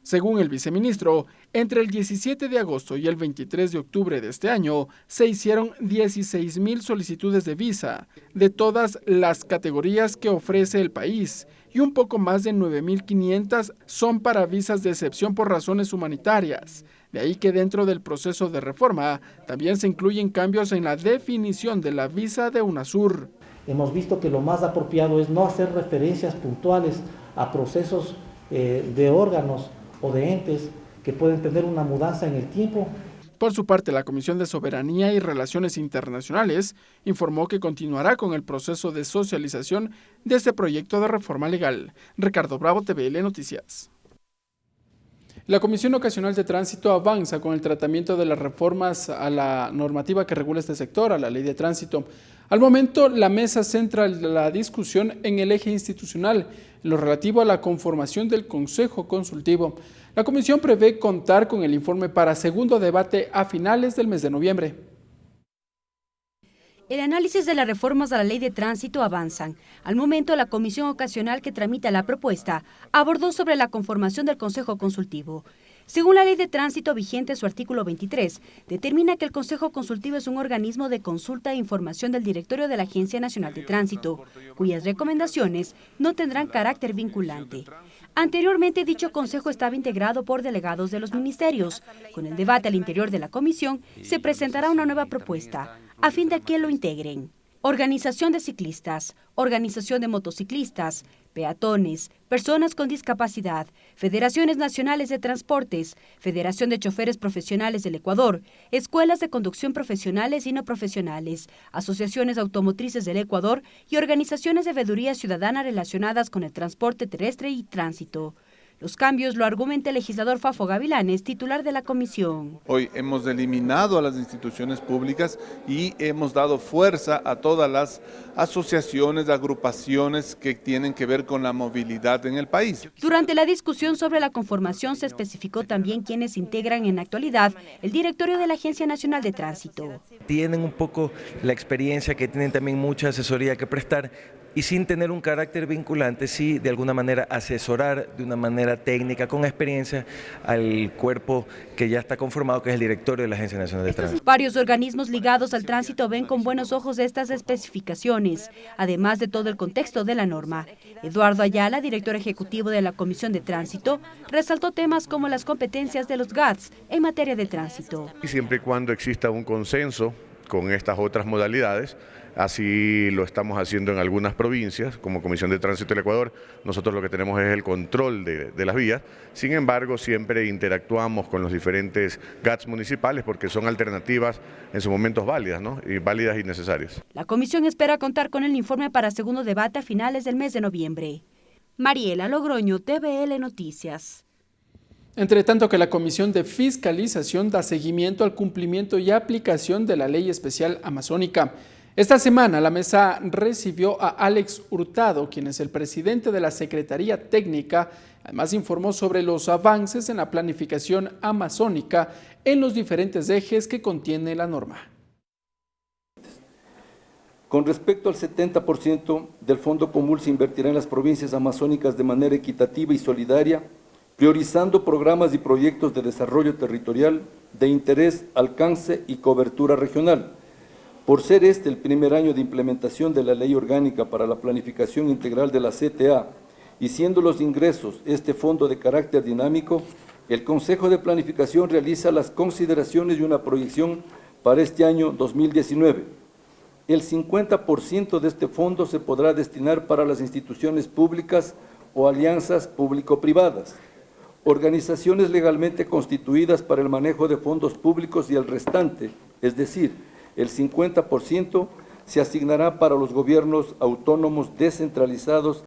Según el viceministro, entre el 17 de agosto y el 23 de octubre de este año, se hicieron 16,000 solicitudes de visa, de todas las categorías que ofrece el país, y un poco más de 9,500 son para visas de excepción por razones humanitarias. De ahí que dentro del proceso de reforma también se incluyen cambios en la definición de la visa de UNASUR. Hemos visto que lo más apropiado es no hacer referencias puntuales a procesos de órganos o de entes que pueden tener una mudanza en el tiempo. Por su parte, la Comisión de Soberanía y Relaciones Internacionales informó que continuará con el proceso de socialización de este proyecto de reforma legal. Ricardo Bravo, TVL Noticias. La Comisión Ocasional de Tránsito avanza con el tratamiento de las reformas a la normativa que regula este sector, a la Ley de Tránsito. Al momento, la mesa centra la discusión en el eje institucional, en lo relativo a la conformación del Consejo Consultivo. La Comisión prevé contar con el informe para segundo debate a finales del mes de noviembre. El análisis de las reformas a la Ley de Tránsito avanzan. Al momento, la comisión ocasional que tramita la propuesta abordó sobre la conformación del Consejo Consultivo. Según la Ley de Tránsito vigente, su artículo 23 determina que el Consejo Consultivo es un organismo de consulta e información del directorio de la Agencia Nacional de Tránsito, cuyas recomendaciones no tendrán carácter vinculante. Anteriormente, dicho consejo estaba integrado por delegados de los ministerios. Con el debate al interior de la comisión, se presentará una nueva propuesta, a fin de que lo integren organización de ciclistas, organización de motociclistas, peatones, personas con discapacidad, federaciones nacionales de transportes, Federación de Choferes Profesionales del Ecuador, escuelas de conducción profesionales y no profesionales, asociaciones automotrices del Ecuador y organizaciones de veeduría ciudadana relacionadas con el transporte terrestre y tránsito. Los cambios lo argumenta el legislador Fafo Gavilanes, titular de la comisión. Hoy hemos eliminado a las instituciones públicas y hemos dado fuerza a todas las asociaciones, agrupaciones que tienen que ver con la movilidad en el país. Durante la discusión sobre la conformación se especificó también quienes integran en la actualidad el directorio de la Agencia Nacional de Tránsito. Tienen un poco la experiencia, que tienen también mucha asesoría que prestar, y sin tener un carácter vinculante, sí de alguna manera asesorar de una manera técnica, con experiencia, al cuerpo que ya está conformado, que es el directorio de la Agencia Nacional de Tránsito. Varios organismos ligados al tránsito ven con buenos ojos estas especificaciones, además de todo el contexto de la norma. Eduardo Ayala, director ejecutivo de la Comisión de Tránsito, resaltó temas como las competencias de los GATS en materia de tránsito. Y siempre y cuando exista un consenso con estas otras modalidades, así lo estamos haciendo en algunas provincias, como Comisión de Tránsito del Ecuador. Nosotros lo que tenemos es el control de las vías. Sin embargo, siempre interactuamos con los diferentes GATS municipales porque son alternativas en sus momentos válidas, ¿no? Y válidas y necesarias. La comisión espera contar con el informe para segundo debate a finales del mes de noviembre. Mariela Logroño, TVL Noticias. Entre tanto que la Comisión de Fiscalización da seguimiento al cumplimiento y aplicación de la Ley Especial Amazónica. Esta semana la mesa recibió a Alex Hurtado, quien es el presidente de la Secretaría Técnica. Además informó sobre los avances en la planificación amazónica en los diferentes ejes que contiene la norma. Con respecto al 70% del Fondo Común se invertirá en las provincias amazónicas de manera equitativa y solidaria, priorizando programas y proyectos de desarrollo territorial de interés, alcance y cobertura regional. Por ser este el primer año de implementación de la Ley Orgánica para la Planificación Integral de la CTA y siendo los ingresos este fondo de carácter dinámico, el Consejo de Planificación realiza las consideraciones y una proyección para este año 2019. El 50% de este fondo se podrá destinar para las instituciones públicas o alianzas público-privadas, organizaciones legalmente constituidas para el manejo de fondos públicos y el restante, es decir, el 50% se asignará para los gobiernos autónomos descentralizados.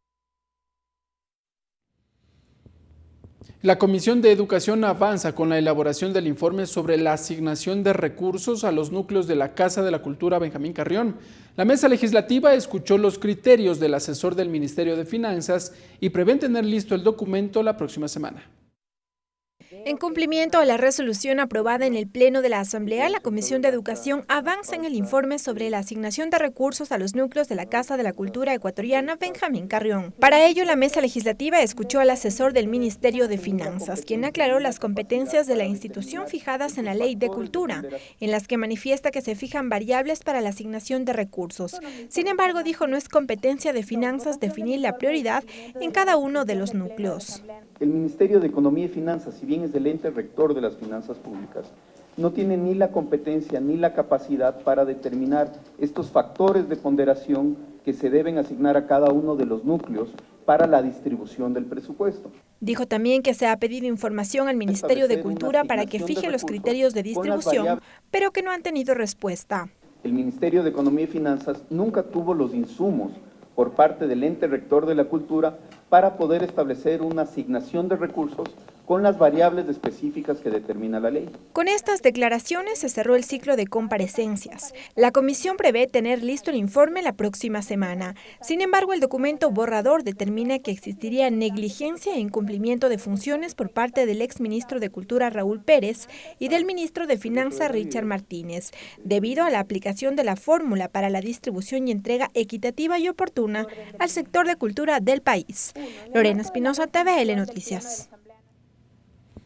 La Comisión de Educación avanza con la elaboración del informe sobre la asignación de recursos a los núcleos de la Casa de la Cultura Benjamín Carrión. La mesa legislativa escuchó los criterios del asesor del Ministerio de Finanzas y prevén tener listo el documento la próxima semana. En cumplimiento a la resolución aprobada en el Pleno de la Asamblea, la Comisión de Educación avanza en el informe sobre la asignación de recursos a los núcleos de la Casa de la Cultura Ecuatoriana Benjamín Carrión. Para ello, la mesa legislativa escuchó al asesor del Ministerio de Finanzas, quien aclaró las competencias de la institución fijadas en la Ley de Cultura, en las que manifiesta que se fijan variables para la asignación de recursos. Sin embargo, dijo, no es competencia de finanzas definir la prioridad en cada uno de los núcleos. El Ministerio de Economía y Finanzas, si bien es el ente rector de las finanzas públicas, no tiene ni la competencia ni la capacidad para determinar estos factores de ponderación que se deben asignar a cada uno de los núcleos para la distribución del presupuesto. Dijo también que se ha pedido información al Ministerio de Cultura para que fije los criterios de distribución, pero que no han tenido respuesta. El Ministerio de Economía y Finanzas nunca tuvo los insumos por parte del ente rector de la cultura para poder establecer una asignación de recursos con las variables específicas que determina la ley. Con estas declaraciones se cerró el ciclo de comparecencias. La comisión prevé tener listo el informe la próxima semana. Sin embargo, el documento borrador determina que existiría negligencia e incumplimiento de funciones por parte del exministro de Cultura Raúl Pérez y del ministro de Finanzas Richard Martínez, debido a la aplicación de la fórmula para la distribución y entrega equitativa y oportuna al sector de cultura del país. Lorena Espinosa, TVL Noticias.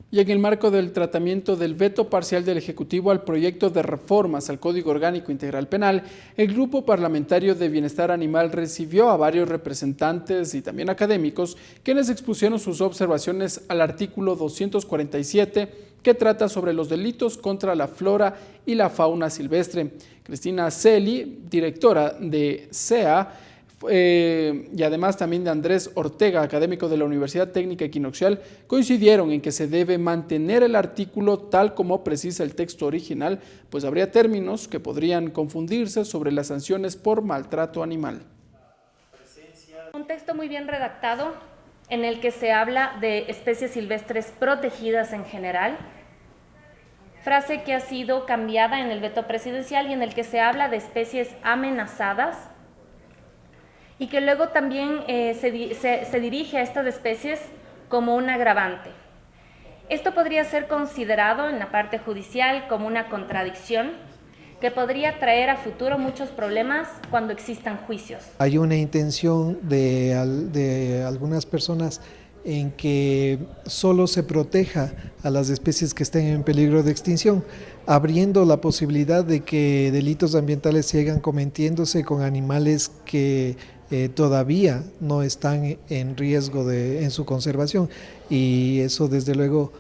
Y en el marco del tratamiento del veto parcial del Ejecutivo al proyecto de reformas al Código Orgánico Integral Penal, el Grupo Parlamentario de Bienestar Animal recibió a varios representantes y también académicos quienes expusieron sus observaciones al artículo 247 que trata sobre los delitos contra la flora y la fauna silvestre. Cristina Celi, directora de CEA, y además también de Andrés Ortega, académico de la Universidad Técnica Equinoccial, coincidieron en que se debe mantener el artículo tal como precisa el texto original, pues habría términos que podrían confundirse sobre las sanciones por maltrato animal. Un texto muy bien redactado en el que se habla de especies silvestres protegidas en general, frase que ha sido cambiada en el veto presidencial y en el que se habla de especies amenazadas, y que luego también se dirige a estas especies como un agravante. Esto podría ser considerado en la parte judicial como una contradicción que podría traer a futuro muchos problemas cuando existan juicios. Hay una intención de algunas personas en que solo se proteja a las especies que estén en peligro de extinción, abriendo la posibilidad de que delitos ambientales sigan cometiéndose con animales que todavía no están en riesgo en su conservación, y eso desde luego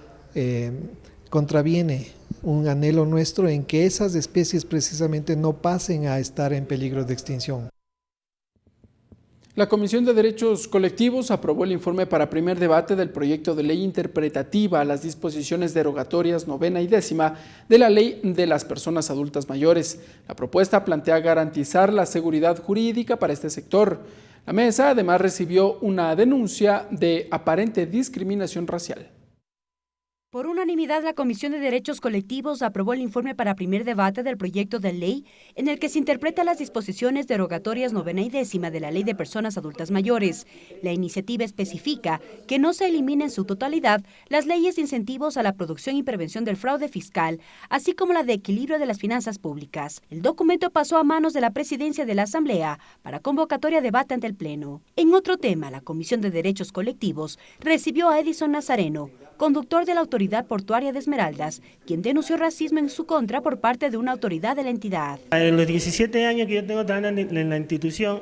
contraviene un anhelo nuestro en que esas especies precisamente no pasen a estar en peligro de extinción. La Comisión de Derechos Colectivos aprobó el informe para primer debate del proyecto de ley interpretativa a las disposiciones derogatorias 9ª y 10ª de la Ley de las Personas Adultas Mayores. La propuesta plantea garantizar la seguridad jurídica para este sector. La mesa además recibió una denuncia de aparente discriminación racial. Por unanimidad, la Comisión de Derechos Colectivos aprobó el informe para primer debate del proyecto de ley en el que se interpretan las disposiciones derogatorias 9ª y 10ª de la Ley de Personas Adultas Mayores. La iniciativa especifica que no se eliminen en su totalidad las leyes de incentivos a la producción y prevención del fraude fiscal, así como la de equilibrio de las finanzas públicas. El documento pasó a manos de la Presidencia de la Asamblea para convocatoria a debate ante el Pleno. En otro tema, la Comisión de Derechos Colectivos recibió a Edison Nazareno, conductor de la Autoridad Portuaria de Esmeraldas, quien denunció racismo en su contra por parte de una autoridad de la entidad. En los 17 años que yo tengo trabajando en la institución,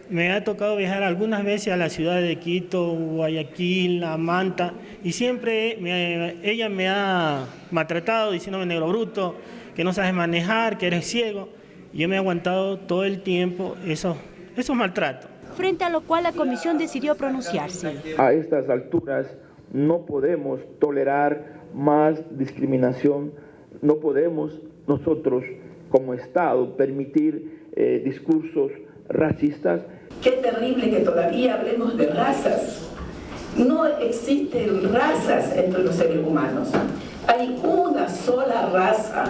me ha tocado viajar algunas veces a la ciudad de Quito, Guayaquil, La Manta, y siempre ella me ha maltratado diciéndome negro bruto, que no sabes manejar, que eres ciego. Yo me he aguantado todo el tiempo esos maltratos. Frente a lo cual la comisión decidió pronunciarse. A estas alturas no podemos tolerar más discriminación, no podemos nosotros como Estado permitir discursos racistas. Qué terrible que todavía hablemos de razas. No existen razas entre los seres humanos. Hay una sola raza,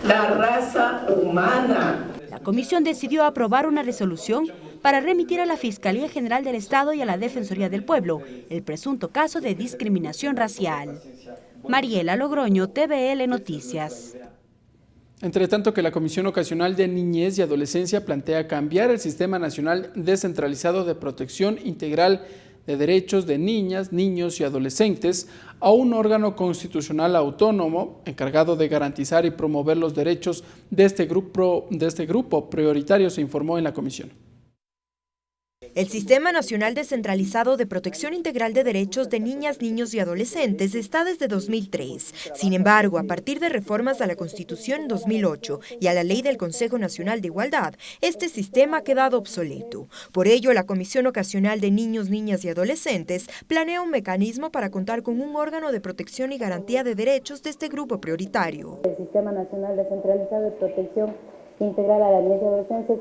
la raza humana. La comisión decidió aprobar una resolución para remitir a la Fiscalía General del Estado y a la Defensoría del Pueblo el presunto caso de discriminación racial. Mariela Logroño, TVL Noticias. Entre tanto que la Comisión Ocasional de Niñez y Adolescencia plantea cambiar el Sistema Nacional Descentralizado de Protección Integral de Derechos de Niñas, Niños y Adolescentes a un órgano constitucional autónomo encargado de garantizar y promover los derechos de este grupo prioritario, se informó en la comisión. El Sistema Nacional Descentralizado de Protección Integral de Derechos de Niñas, Niños y Adolescentes está desde 2003. Sin embargo, a partir de reformas a la Constitución en 2008 y a la Ley del Consejo Nacional de Igualdad, este sistema ha quedado obsoleto. Por ello, la Comisión Ocasional de Niños, Niñas y Adolescentes planea un mecanismo para contar con un órgano de protección y garantía de derechos de este grupo prioritario. El Sistema Nacional Descentralizado de Protección Integral a la Niñez y Adolescencia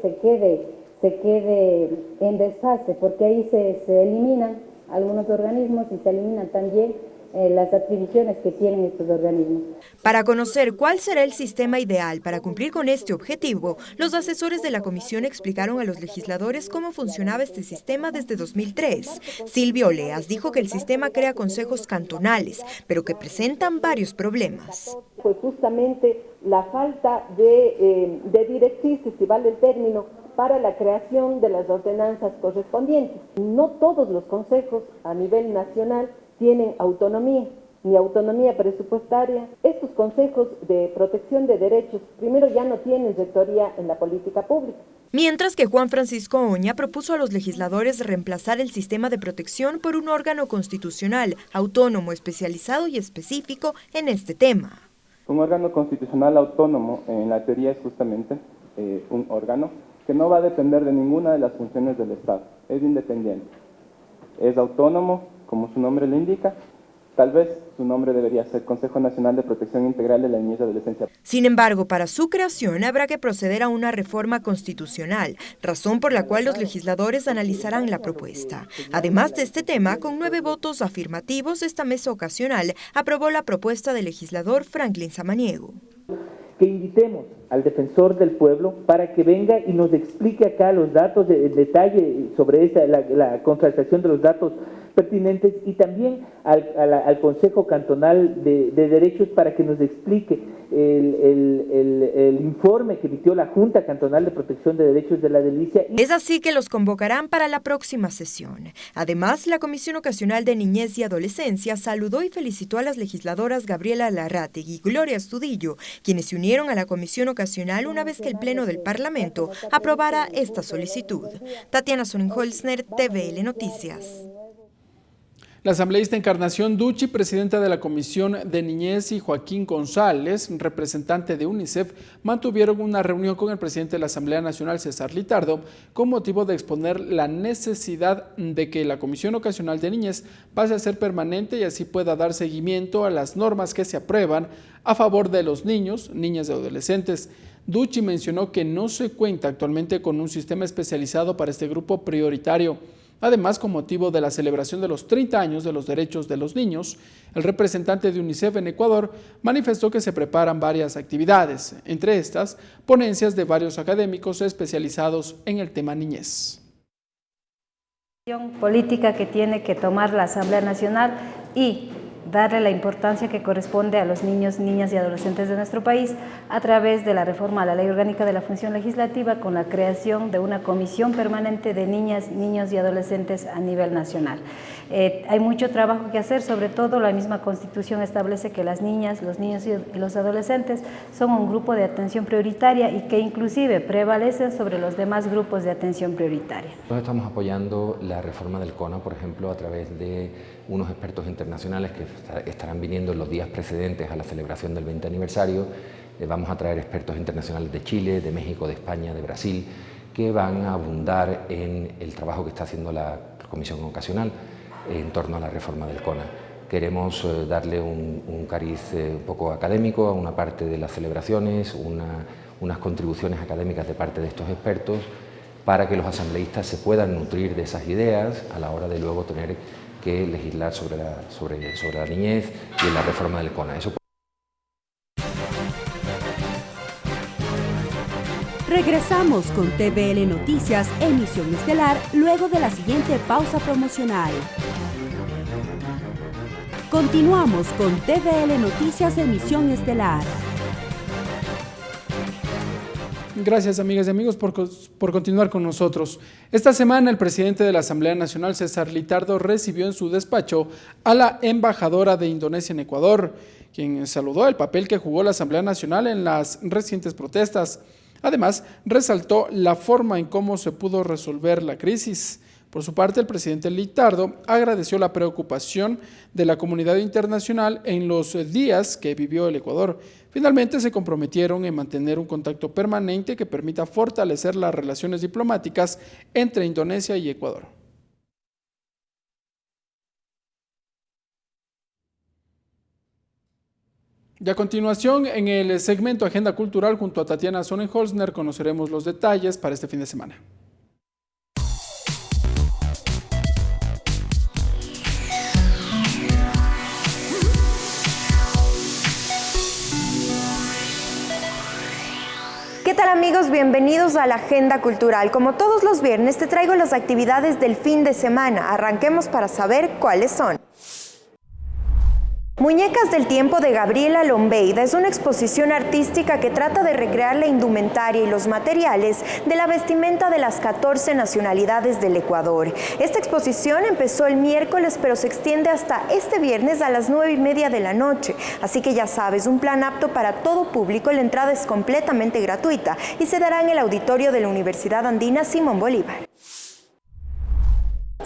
se quede en desfase, porque ahí se eliminan algunos organismos y se eliminan también las atribuciones que tienen estos organismos. Para conocer cuál será el sistema ideal para cumplir con este objetivo, los asesores de la comisión explicaron a los legisladores cómo funcionaba este sistema desde 2003. Silvio Oleas dijo que el sistema crea consejos cantonales, pero que presentan varios problemas. Pues justamente la falta de directrices, si vale el término, para la creación de las ordenanzas correspondientes. No todos los consejos a nivel nacional tienen autonomía, ni autonomía presupuestaria. Estos consejos de protección de derechos, primero, ya no tienen rectoría en la política pública. Mientras que Juan Francisco Oña propuso a los legisladores reemplazar el sistema de protección por un órgano constitucional, autónomo, especializado y específico en este tema. Un órgano constitucional autónomo, en la teoría, es justamente un órgano que no va a depender de ninguna de las funciones del Estado, es independiente, es autónomo, como su nombre lo indica. Tal vez su nombre debería ser Consejo Nacional de Protección Integral de la Niñez y Adolescencia. Sin embargo, para su creación habrá que proceder a una reforma constitucional, razón por la cual los legisladores analizarán la propuesta. Además de este tema, con 9 votos afirmativos, esta mesa ocasional aprobó la propuesta del legislador Franklin Samaniego. Que invitemos al defensor del pueblo para que venga y nos explique acá los datos de detalle sobre la contratación de los datos pertinentes, y también al Consejo Cantonal de Derechos para que nos explique el informe que emitió la Junta Cantonal de Protección de Derechos de la Delicia. Es así que los convocarán para la próxima sesión. Además, la Comisión Ocasional de Niñez y Adolescencia saludó y felicitó a las legisladoras Gabriela Larrategui y Gloria Astudillo, quienes se unieron a la Comisión Ocasional una vez que el Pleno del Parlamento aprobara esta solicitud. Tatiana Sonnenholzner, TVL Noticias. La asambleísta Encarnación Duchi, presidenta de la Comisión de Niñez, y Joaquín González, representante de UNICEF, mantuvieron una reunión con el presidente de la Asamblea Nacional, César Litardo, con motivo de exponer la necesidad de que la Comisión Ocasional de Niñez pase a ser permanente y así pueda dar seguimiento a las normas que se aprueban a favor de los niños, niñas y adolescentes. Duchi mencionó que no se cuenta actualmente con un sistema especializado para este grupo prioritario. Además, con motivo de la celebración de los 30 años de los derechos de los niños, el representante de UNICEF en Ecuador manifestó que se preparan varias actividades, entre estas, ponencias de varios académicos especializados en el tema niñez. Política que tiene que tomar la Asamblea Nacional y darle la importancia que corresponde a los niños, niñas y adolescentes de nuestro país a través de la reforma a la Ley Orgánica de la Función Legislativa con la creación de una comisión permanente de niñas, niños y adolescentes a nivel nacional. Hay mucho trabajo que hacer, sobre todo la misma Constitución establece que las niñas, los niños y los adolescentes son un grupo de atención prioritaria y que inclusive prevalecen sobre los demás grupos de atención prioritaria. Nosotros estamos apoyando la reforma del CONA, por ejemplo, a través de unos expertos internacionales que estarán viniendo en los días precedentes a la celebración del 20 aniversario. Vamos a traer expertos internacionales de Chile, de México, de España, de Brasil, que van a abundar en el trabajo que está haciendo la Comisión Ocasional en torno a la reforma del CONA. Queremos darle un cariz un poco académico a una parte de las celebraciones, unas contribuciones académicas de parte de estos expertos para que los asambleístas se puedan nutrir de esas ideas a la hora de luego tener que legislar sobre la niñez y en la reforma del CONA. Regresamos con TVL Noticias, emisión estelar, luego de la siguiente pausa promocional. Continuamos con TVL Noticias, emisión estelar. Gracias, amigas y amigos, por continuar con nosotros. Esta semana, el presidente de la Asamblea Nacional, César Litardo, recibió en su despacho a la embajadora de Indonesia en Ecuador, quien saludó el papel que jugó la Asamblea Nacional en las recientes protestas. Además, resaltó la forma en cómo se pudo resolver la crisis. Por su parte, el presidente Litardo agradeció la preocupación de la comunidad internacional en los días que vivió el Ecuador. Finalmente, se comprometieron en mantener un contacto permanente que permita fortalecer las relaciones diplomáticas entre Indonesia y Ecuador. Y a continuación, en el segmento Agenda Cultural, junto a Tatiana Sonnenholzner, conoceremos los detalles para este fin de semana. ¿Qué tal, amigos? Bienvenidos a la Agenda Cultural. Como todos los viernes, te traigo las actividades del fin de semana. Arranquemos para saber cuáles son. Muñecas del tiempo de Gabriela Lombeida es una exposición artística que trata de recrear la indumentaria y los materiales de la vestimenta de las 14 nacionalidades del Ecuador. Esta exposición empezó el miércoles, pero se extiende hasta este viernes a las 9:30 de la noche. Así que ya sabes, un plan apto para todo público. La entrada es completamente gratuita y se dará en el auditorio de la Universidad Andina Simón Bolívar.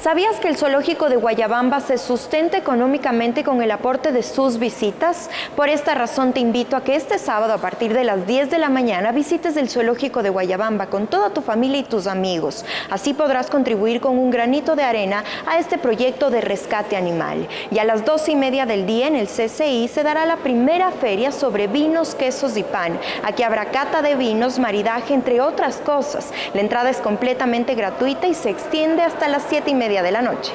¿Sabías que el zoológico de Guayabamba se sustenta económicamente con el aporte de sus visitas? Por esta razón te invito a que este sábado a partir de las 10 de la mañana visites el zoológico de Guayabamba con toda tu familia y tus amigos. Así podrás contribuir con un granito de arena a este proyecto de rescate animal. Y a las 12:30 del día en el CCI se dará la primera feria sobre vinos, quesos y pan. Aquí habrá cata de vinos, maridaje, entre otras cosas. La entrada es completamente gratuita y se extiende hasta las 7:30 de la noche.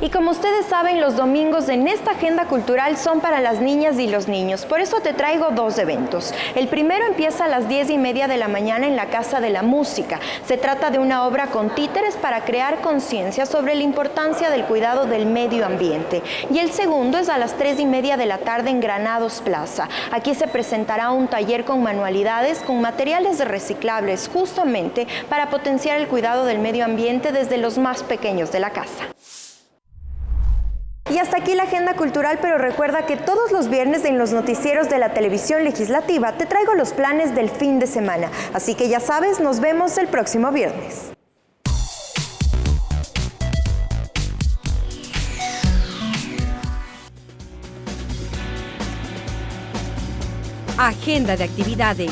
Y como ustedes saben, los domingos en esta agenda cultural son para las niñas y los niños. Por eso te traigo dos eventos. El primero empieza a las 10:30 de la mañana en la Casa de la Música. Se trata de una obra con títeres para crear conciencia sobre la importancia del cuidado del medio ambiente. Y el segundo es a las 3:30 de la tarde en Granados Plaza. Aquí se presentará un taller con manualidades con materiales reciclables, justamente para potenciar el cuidado del medio ambiente desde los más pequeños de la casa. Y hasta aquí la agenda cultural, pero recuerda que todos los viernes en los noticieros de la televisión legislativa te traigo los planes del fin de semana. Así que ya sabes, nos vemos el próximo viernes. Agenda de actividades.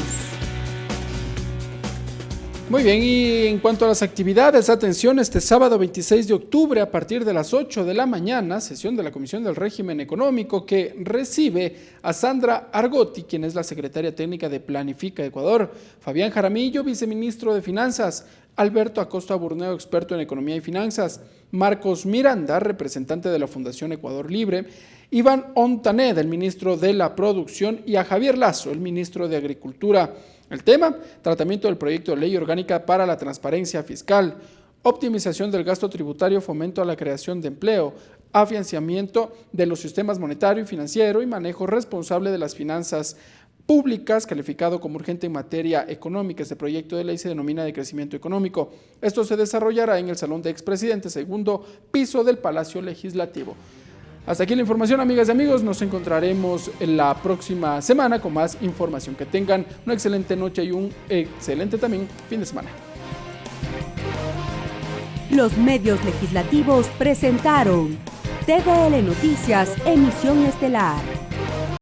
Muy bien, y en cuanto a las actividades, atención, este sábado 26 de octubre a partir de las 8 de la mañana, sesión de la Comisión del Régimen Económico que recibe a Sandra Argotti, quien es la secretaria técnica de Planifica Ecuador, Fabián Jaramillo, viceministro de Finanzas, Alberto Acosta Burneo, experto en economía y finanzas, Marcos Miranda, representante de la Fundación Ecuador Libre, Iván Ontané, el ministro de la Producción, y a Javier Lazo, el ministro de Agricultura. El tema, tratamiento del proyecto de ley orgánica para la transparencia fiscal, optimización del gasto tributario, fomento a la creación de empleo, afianzamiento de los sistemas monetario y financiero y manejo responsable de las finanzas públicas, calificado como urgente en materia económica. Este proyecto de ley se denomina de crecimiento económico. Esto se desarrollará en el Salón de Expresidentes, segundo piso del Palacio Legislativo. Hasta aquí la información, amigas y amigos. Nos encontraremos en la próxima semana con más información. Que tengan una excelente noche y un excelente también fin de semana. Los medios legislativos presentaron TVL Noticias, emisión estelar.